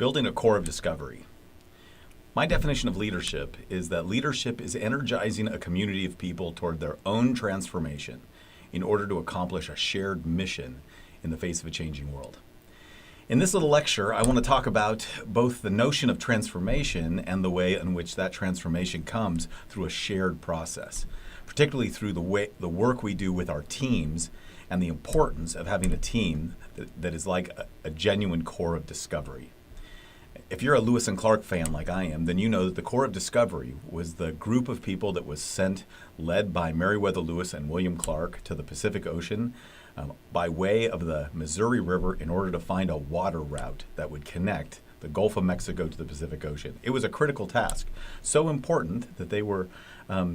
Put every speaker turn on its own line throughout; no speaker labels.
Building a core of discovery. My definition of leadership is that leadership is energizing a community of people toward their own transformation in order to accomplish a shared mission in the face of a changing world. In this little lecture, I want to talk about both the notion of transformation and the way in which that transformation comes through a shared process, particularly through the work we do with our teams and the importance of having a team that is like a genuine core of discovery. If you're a Lewis and Clark fan like I am, then you know that the Corps of Discovery was the group of people that was sent, led by Meriwether Lewis and William Clark, to the Pacific Ocean by way of the Missouri River in order to find a water route that would connect the Gulf of Mexico to the Pacific Ocean. It was a critical task, so important that they were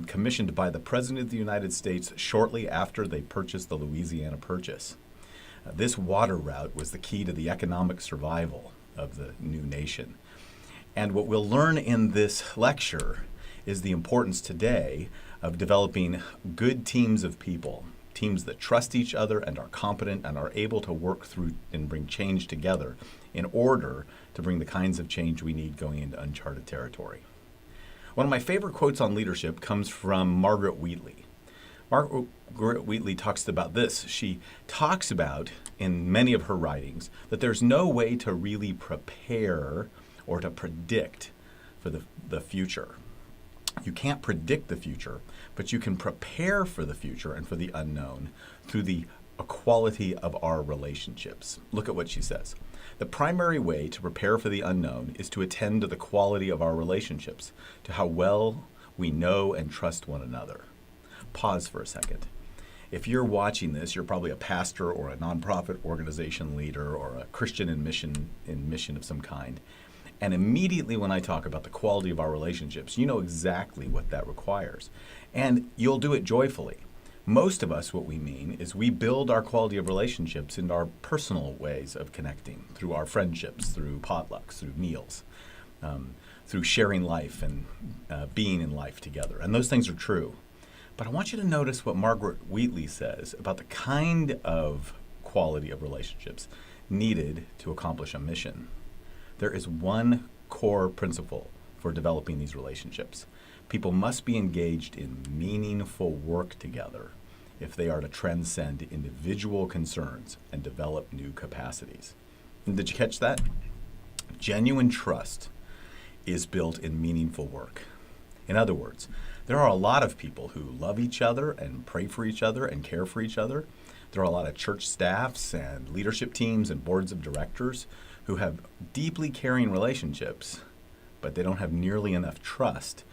commissioned by the President of the United States shortly after they purchased the Louisiana Purchase. This water route was the key to the economic survival of the new nation. And what we'll learn in this lecture is the importance today of developing good teams of people, teams that trust each other and are competent and are able to work through and bring change together in order to bring the kinds of change we need going into uncharted territory. One of my favorite quotes on leadership comes from Margaret Wheatley. Margaret Wheatley talks about this. She talks about, in many of her writings, that there's no way to really prepare or to predict for the future. You can't predict the future, but you can prepare for the future and for the unknown through the quality of our relationships. Look at what she says. The primary way to prepare for the unknown is to attend to the quality of our relationships, to how well we know and trust one another. Pause for a second. If you're watching this, you're probably a pastor or a nonprofit organization leader or a Christian in mission of some kind. And immediately when I talk about the quality of our relationships, you know exactly what that requires. And you'll do it joyfully. Most of us, what we mean is we build our quality of relationships in our personal ways of connecting, through our friendships, through potlucks, through meals, through sharing life and being in life together. And those things are true. But I want you to notice what Margaret Wheatley says about the kind of quality of relationships needed to accomplish a mission. There is one core principle for developing these relationships. People must be engaged in meaningful work together if they are to transcend individual concerns and develop new capacities. And did you catch that? Genuine trust is built in meaningful work. In other words, there are a lot of people who love each other and pray for each other and care for each other. There are a lot of church staffs and leadership teams and boards of directors who have deeply caring relationships, but they don't have nearly enough trust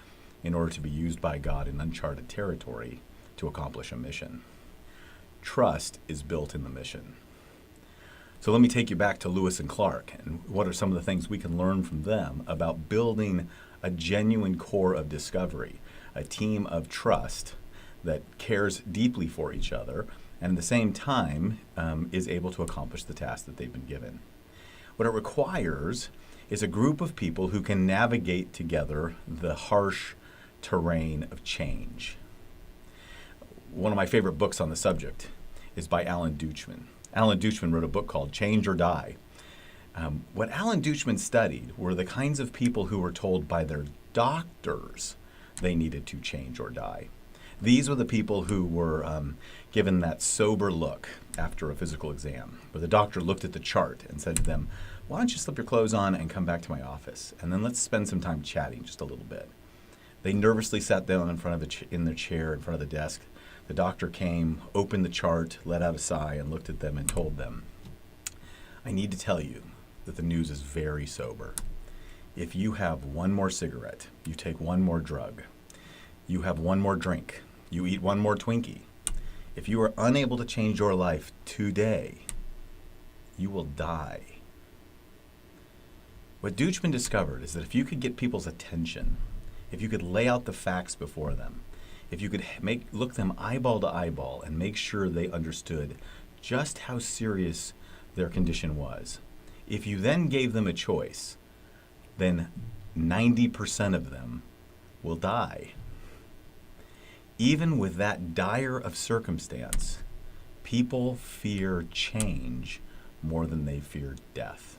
in order to be used by God in uncharted territory to accomplish a mission. Trust is built in the mission. So let me take you back to Lewis and Clark, and what are some of the things we can learn from them about building a genuine core of discovery, a team of trust that cares deeply for each other and at the same time is able to accomplish the task that they've been given. What it requires is a group of people who can navigate together the harsh terrain of change. One of my favorite books on the subject is by Alan Deutschman. Alan Deutschman wrote a book called Change or Die. What Alan Deutschman studied were the kinds of people who were told by their doctors they needed to change or die. These were the people who were given that sober look after a physical exam, where the doctor looked at the chart and said to them, "Why don't you slip your clothes on and come back to my office, and then let's spend some time chatting just a little bit." They nervously sat down in their chair in front of the desk. The doctor came, opened the chart, let out a sigh, and looked at them and told them, "I need to tell you that the news is very sober. If you have one more cigarette, you take one more drug, you have one more drink, you eat one more Twinkie, if you are unable to change your life today, you will die." What Deutschman discovered is that if you could get people's attention, if you could lay out the facts before them, if you could look them eyeball to eyeball and make sure they understood just how serious their condition was, if you then gave them a choice, then 90% of them will die. Even with that dire of circumstance, people fear change more than they fear death.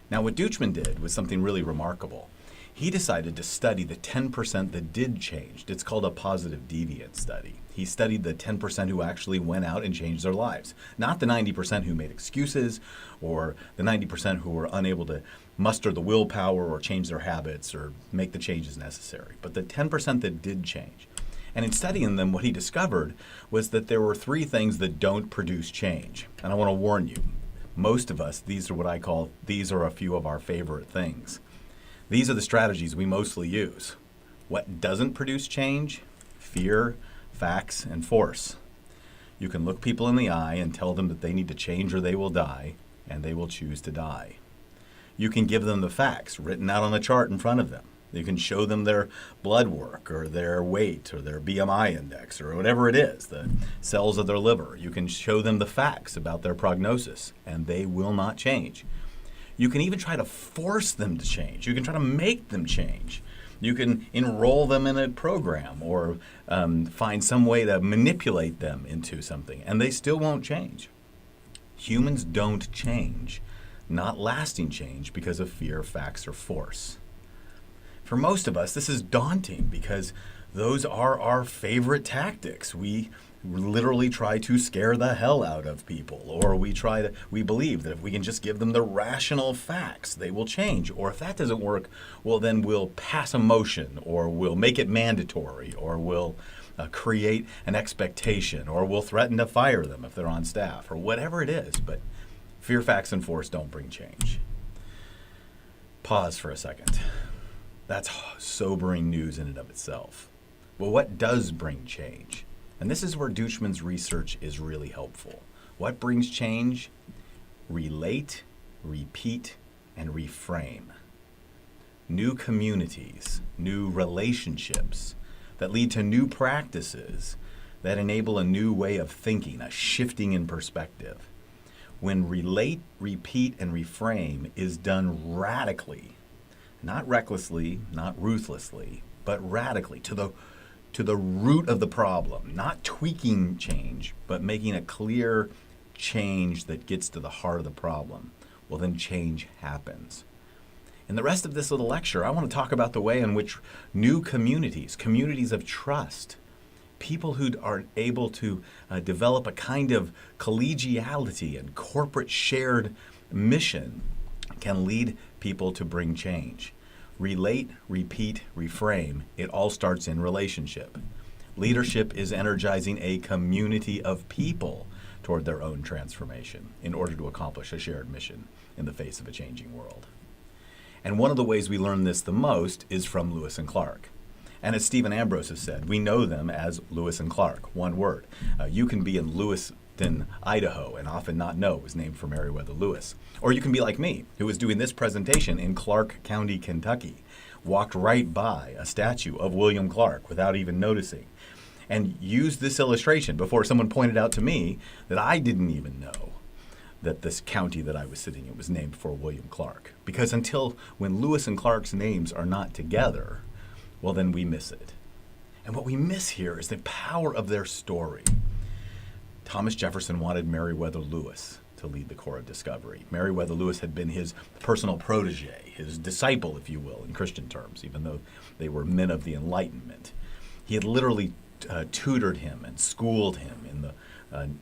Now, what Deutschman did was something really remarkable. He decided to study the 10% that did change. It's called a positive deviance study. He studied the 10% who actually went out and changed their lives, not the 90% who made excuses or the 90% who were unable to muster the willpower or change their habits or make the changes necessary, but the 10% that did change. And in studying them, what he discovered was that there were three things that don't produce change. And I want to warn you, most of us, these are what I call, these are a few of our favorite things. These are the strategies we mostly use. What doesn't produce change? Fear, facts, and force. You can look people in the eye and tell them that they need to change or they will die, and they will choose to die. You can give them the facts written out on a chart in front of them. You can show them their blood work or their weight or their BMI index or whatever it is, the cells of their liver. You can show them the facts about their prognosis, and they will not change. You can even try to force them to change. You can try to make them change. You can enroll them in a program or find some way to manipulate them into something, and they still won't change. Humans don't change, not lasting change, because of fear, facts, or force. For most of us, this is daunting because those are our favorite tactics. We literally try to scare the hell out of people, or we believe that if we can just give them the rational facts, they will change. Or if that doesn't work, well, then we'll pass a motion, or we'll make it mandatory, or we'll create an expectation, or we'll threaten to fire them if they're on staff, or whatever it is. But fear, facts, and force don't bring change. Pause for a second. That's sobering news in and of itself. Well, what does bring change? And this is where Deutschman's research is really helpful. What brings change? Relate, repeat, and reframe. New communities, new relationships that lead to new practices that enable a new way of thinking, a shifting in perspective. When relate, repeat, and reframe is done radically, not recklessly, not ruthlessly, but radically, to the root of the problem, not tweaking change, but making a clear change that gets to the heart of the problem, well, then change happens. In the rest of this little lecture, I want to talk about the way in which new communities of trust, people who are able to develop a kind of collegiality and corporate shared mission can lead people to bring change. Relate, repeat, reframe. It all starts in relationship. Leadership is energizing a community of people toward their own transformation in order to accomplish a shared mission in the face of a changing world. And one of the ways we learn this the most is from Lewis and Clark. And as Stephen Ambrose has said, we know them as Lewis and Clark, one word. You can be in Lewiston, Idaho, and often not know it was named for Meriwether Lewis. Or you can be like me, who was doing this presentation in Clark County, Kentucky, walked right by a statue of William Clark without even noticing, and used this illustration before someone pointed out to me that I didn't even know that this county that I was sitting in was named for William Clark. Because until when Lewis and Clark's names are not together, well, then we miss it. And what we miss here is the power of their story. Thomas Jefferson wanted Meriwether Lewis to lead the Corps of Discovery. Meriwether Lewis had been his personal protege, his disciple, if you will, in Christian terms, even though they were men of the Enlightenment. He had literally tutored him and schooled him in the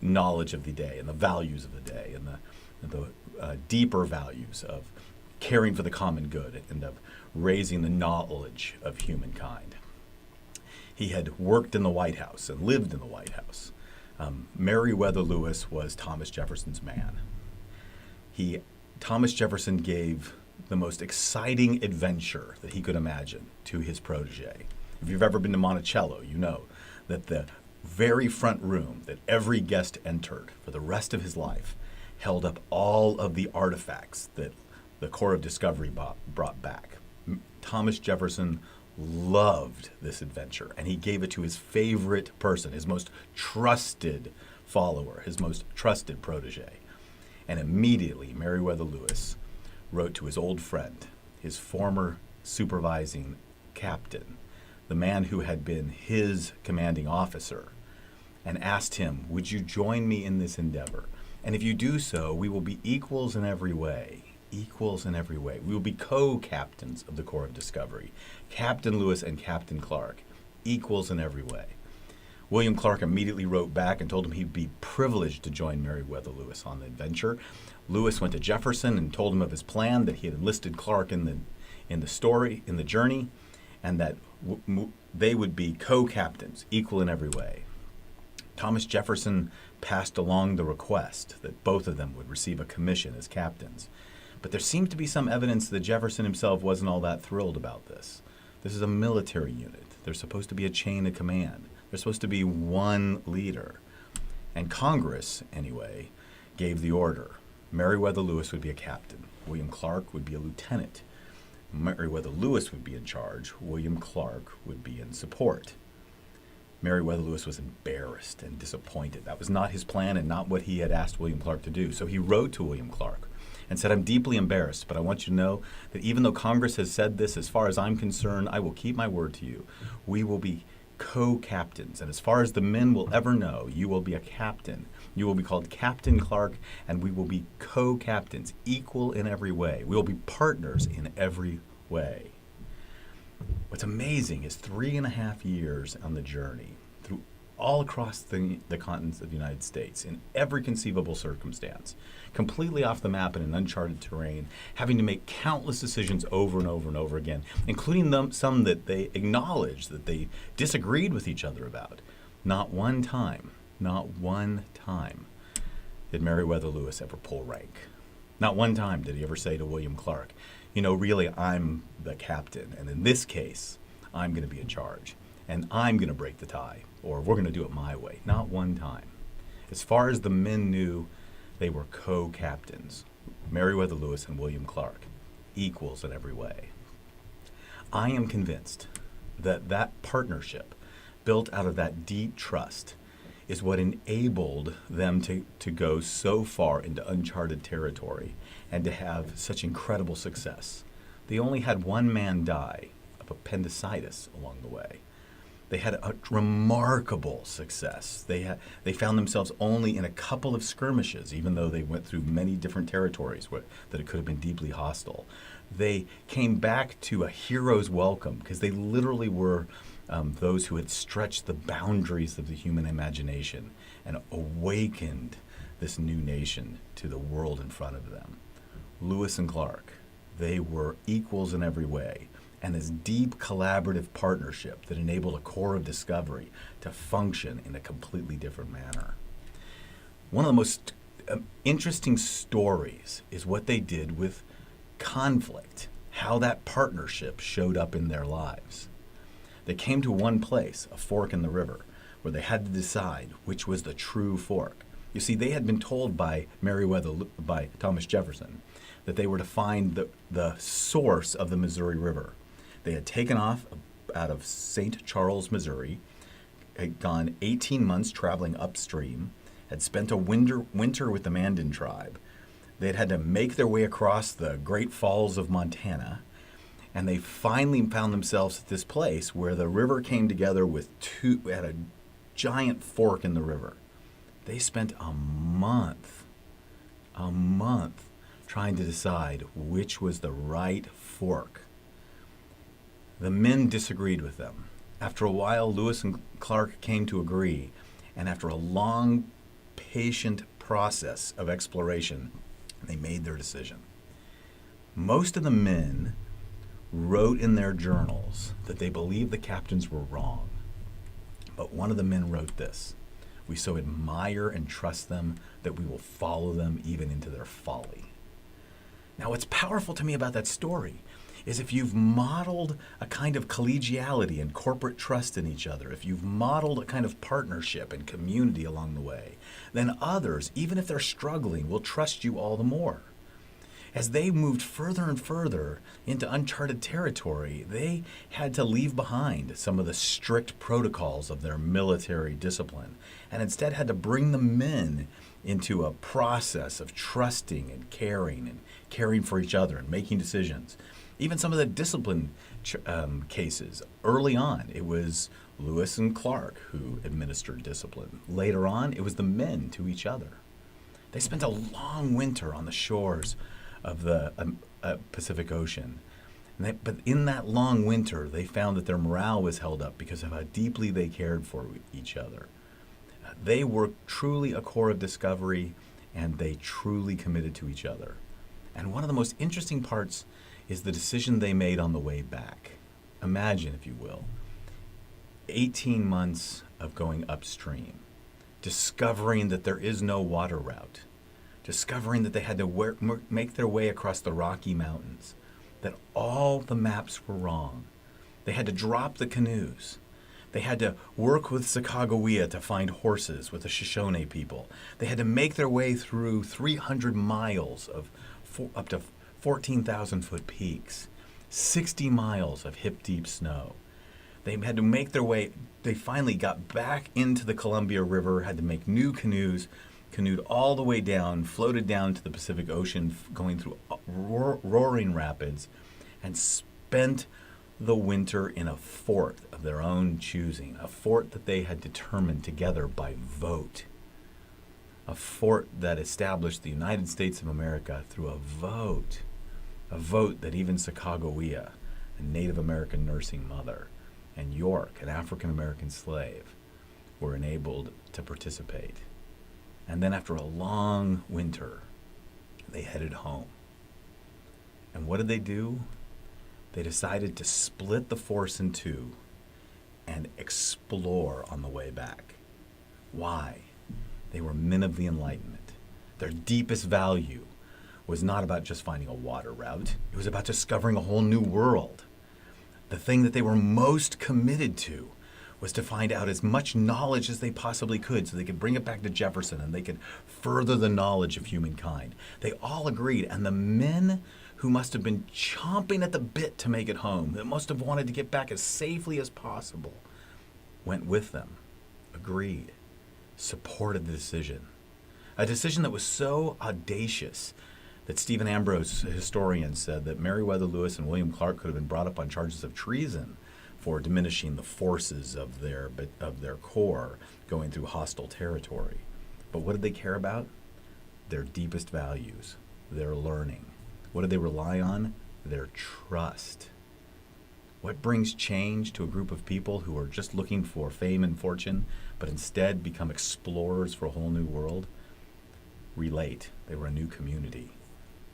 knowledge of the day and the values of the day and the deeper values of caring for the common good and of raising the knowledge of humankind. He had worked in the White House and lived in the White House. Meriwether Lewis was Thomas Jefferson's man. Thomas Jefferson gave the most exciting adventure that he could imagine to his protege. If you've ever been to Monticello, you know that the very front room that every guest entered for the rest of his life held up all of the artifacts that the Corps of Discovery brought back. Thomas Jefferson loved this adventure, and he gave it to his favorite person, his most trusted follower, his most trusted protege. And immediately, Meriwether Lewis wrote to his old friend, his former supervising captain, the man who had been his commanding officer, and asked him, "Would you join me in this endeavor? And if you do so, we will be equals in every way, equals in every way. We will be co-captains of the Corps of Discovery. Captain Lewis and Captain Clark, equals in every way. William Clark immediately wrote back and told him he'd be privileged to join Meriwether Lewis on the adventure. Lewis went to Jefferson and told him of his plan, that he had enlisted Clark in the journey, and that they would be co-captains, equal in every way. Thomas Jefferson passed along the request that both of them would receive a commission as captains. But there seemed to be some evidence that Jefferson himself wasn't all that thrilled about this. This is a military unit. There's supposed to be a chain of command. There's supposed to be one leader. And Congress, anyway, gave the order. Meriwether Lewis would be a captain. William Clark would be a lieutenant. Meriwether Lewis would be in charge. William Clark would be in support. Meriwether Lewis was embarrassed and disappointed. That was not his plan and not what he had asked William Clark to do. So he wrote to William Clark and said, "I'm deeply embarrassed, but I want you to know that even though Congress has said this, as far as I'm concerned, I will keep my word to you. We will be co-captains, and as far as the men will ever know, you will be a captain. You will be called Captain Clark, and we will be co-captains, equal in every way. We will be partners in every way." What's amazing is 3.5 years on the journey, through all across the continents of the United States, in every conceivable circumstance, completely off the map in an uncharted terrain, having to make countless decisions over and over and over again, including some that they acknowledged that they disagreed with each other about. Not one time did Meriwether Lewis ever pull rank. Not one time did he ever say to William Clark, "You know, really, I'm the captain, and in this case, I'm going to be in charge, and I'm going to break the tie, or we're going to do it my way." Not one time. As far as the men knew, they were co-captains, Meriwether Lewis and William Clark, equals in every way. I am convinced that that partnership, built out of that deep trust, is what enabled them to go so far into uncharted territory and to have such incredible success. They only had one man die of appendicitis along the way. They had a remarkable success. They found themselves only in a couple of skirmishes, even though they went through many different territories that it could have been deeply hostile. They came back to a hero's welcome because they literally were those who had stretched the boundaries of the human imagination and awakened this new nation to the world in front of them. Lewis and Clark, they were equals in every way, and this deep collaborative partnership that enabled a Corps of Discovery to function in a completely different manner. One of the most interesting stories is what they did with conflict, how that partnership showed up in their lives. They came to one place, a fork in the river, where they had to decide which was the true fork. You see, they had been told by Thomas Jefferson that they were to find the source of the Missouri River. They had taken off out of St. Charles, Missouri, had gone 18 months traveling upstream, had spent a winter with the Mandan tribe. They had to make their way across the Great Falls of Montana, and they finally found themselves at this place where the river came together at a giant fork in the river. They spent a month trying to decide which was the right fork. The men disagreed with them. After a while, Lewis and Clark came to agree, and after a long, patient process of exploration, they made their decision. Most of the men wrote in their journals that they believed the captains were wrong. But one of the men wrote this: "We so admire and trust them that we will follow them even into their folly." Now, what's powerful to me about that story is if you've modeled a kind of collegiality and corporate trust in each other, if you've modeled a kind of partnership and community along the way, then others, even if they're struggling, will trust you all the more. As they moved further and further into uncharted territory, they had to leave behind some of the strict protocols of their military discipline and instead had to bring the men into a process of trusting and caring for each other and making decisions. Even some of the discipline cases, early on, it was Lewis and Clark who administered discipline. Later on, it was the men to each other. They spent a long winter on the shores of the Pacific Ocean. But in that long winter, they found that their morale was held up because of how deeply they cared for each other. They were truly a core of discovery, and they truly committed to each other. And one of the most interesting parts is the decision they made on the way back. Imagine, if you will, 18 months of going upstream, discovering that there is no water route, discovering that they had to make their way across the Rocky Mountains, that all the maps were wrong. They had to drop the canoes. They had to work with Sacagawea to find horses with the Shoshone people. They had to make their way through 300 miles of up to 14,000-foot peaks, 60 miles of hip-deep snow. They had to make their way. They finally got back into the Columbia River, had to make new canoes, canoed all the way down, floated down to the Pacific Ocean, going through roaring rapids, and spent the winter in a fort of their own choosing, a fort that they had determined together by vote, a fort that established the United States of America through a vote that even Sacagawea, a Native American nursing mother, and York, an African American slave, were enabled to participate. And then after a long winter, they headed home. And what did they do? They decided to split the force in two and explore on the way back. Why? They were men of the Enlightenment. Their deepest value was not about just finding a water route. It was about discovering a whole new world. The thing that they were most committed to was to find out as much knowledge as they possibly could so they could bring it back to Jefferson and they could further the knowledge of humankind. They all agreed, and the men who must have been chomping at the bit to make it home, that must have wanted to get back as safely as possible, went with them, agreed, supported the decision. A decision that was so audacious that Stephen Ambrose, a historian, said that Meriwether Lewis and William Clark could have been brought up on charges of treason for diminishing the forces of their corps going through hostile territory. But what did they care about? Their deepest values, their learning. What did they rely on? Their trust. What brings change to a group of people who are just looking for fame and fortune, but instead become explorers for a whole new world? Relate. They were a new community.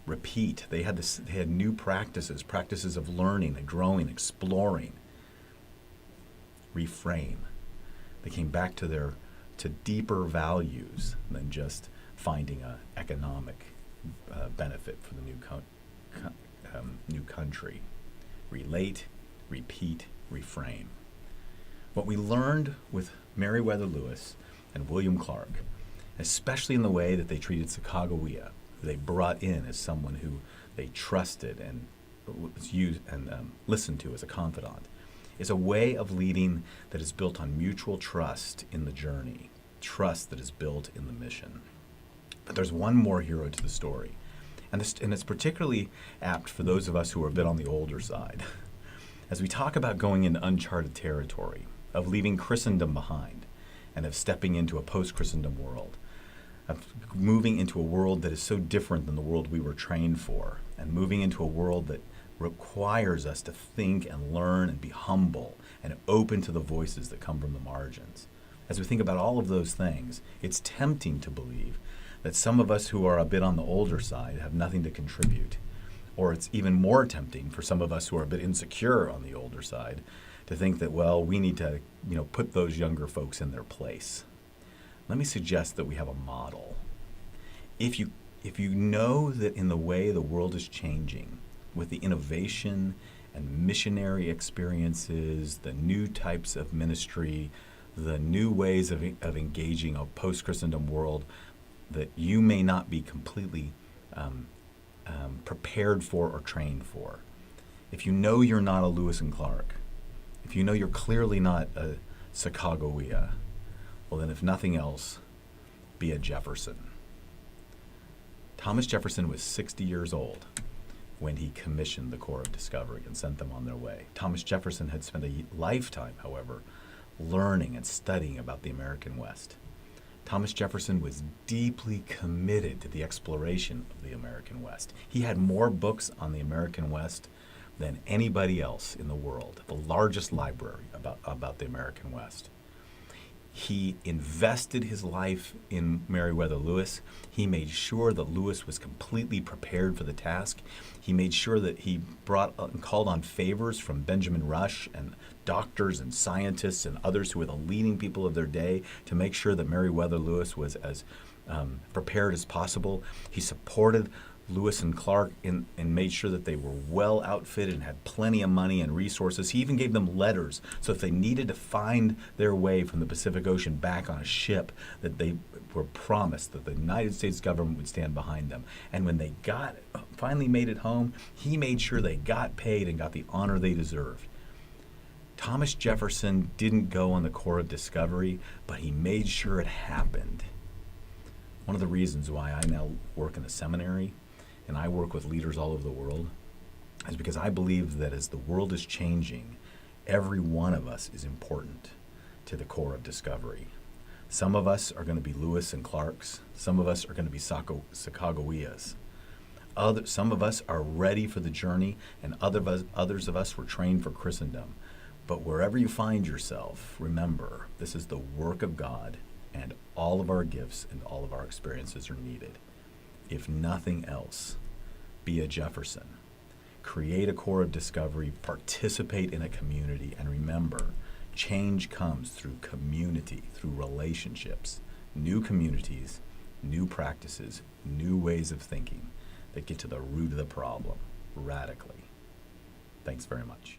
Repeat. They had new practices of learning and growing, exploring. Reframe. They came back to deeper values than just finding an economic benefit for the new country. Relate, repeat, reframe. What we learned with Meriwether Lewis and William Clark, especially in the way that they treated Sacagawea, who they brought in as someone who they trusted and was used and listened to as a confidant, is a way of leading that is built on mutual trust in the journey, trust that is built in the mission. But there's one more hero to the story, and it's particularly apt for those of us who are a bit on the older side. As we talk about going into uncharted territory, of leaving Christendom behind, and of stepping into a post-Christendom world, of moving into a world that is so different than the world we were trained for, and moving into a world that requires us to think and learn and be humble and open to the voices that come from the margins. As we think about all of those things, it's tempting to believe that some of us who are a bit on the older side have nothing to contribute. Or it's even more tempting for some of us who are a bit insecure on the older side to think that, well, we need to, put those younger folks in their place. Let me suggest that we have a model. If you know that in the way the world is changing, with the innovation and missionary experiences, the new types of ministry, the new ways of engaging a post-Christendom world that you may not be completely prepared for or trained for. If you know you're not a Lewis and Clark, if you know you're clearly not a Sacagawea, well then if nothing else, be a Jefferson. Thomas Jefferson was 60 years old when he commissioned the Corps of Discovery and sent them on their way. Thomas Jefferson had spent a lifetime, however, learning and studying about the American West. Thomas Jefferson was deeply committed to the exploration of the American West. He had more books on the American West than anybody else in the world, the largest library about the American West. He invested his life in Meriwether Lewis. He made sure that Lewis was completely prepared for the task. He made sure that he brought and called on favors from Benjamin Rush and doctors and scientists and others who were the leading people of their day to make sure that Meriwether Lewis was as prepared as possible. He supported Lewis and Clark and made sure that they were well outfitted and had plenty of money and resources. He even gave them letters, so if they needed to find their way from the Pacific Ocean back on a ship, that they were promised that the United States government would stand behind them. And when they finally made it home, he made sure they got paid and got the honor they deserved. Thomas Jefferson didn't go on the Corps of Discovery, but he made sure it happened. One of the reasons why I now work in a seminary and I work with leaders all over the world is because I believe that as the world is changing, every one of us is important to the Corps of Discovery. Some of us are going to be Lewis and Clarks. Some of us are going to be Sacagaweas. Some of us are ready for the journey, and others of us were trained for Christendom. But wherever you find yourself, remember, this is the work of God, and all of our gifts and all of our experiences are needed. If nothing else, be a Jefferson. Create a Corps of Discovery, participate in a community, and remember, change comes through community, through relationships, new communities, new practices, new ways of thinking that get to the root of the problem radically. Thanks very much.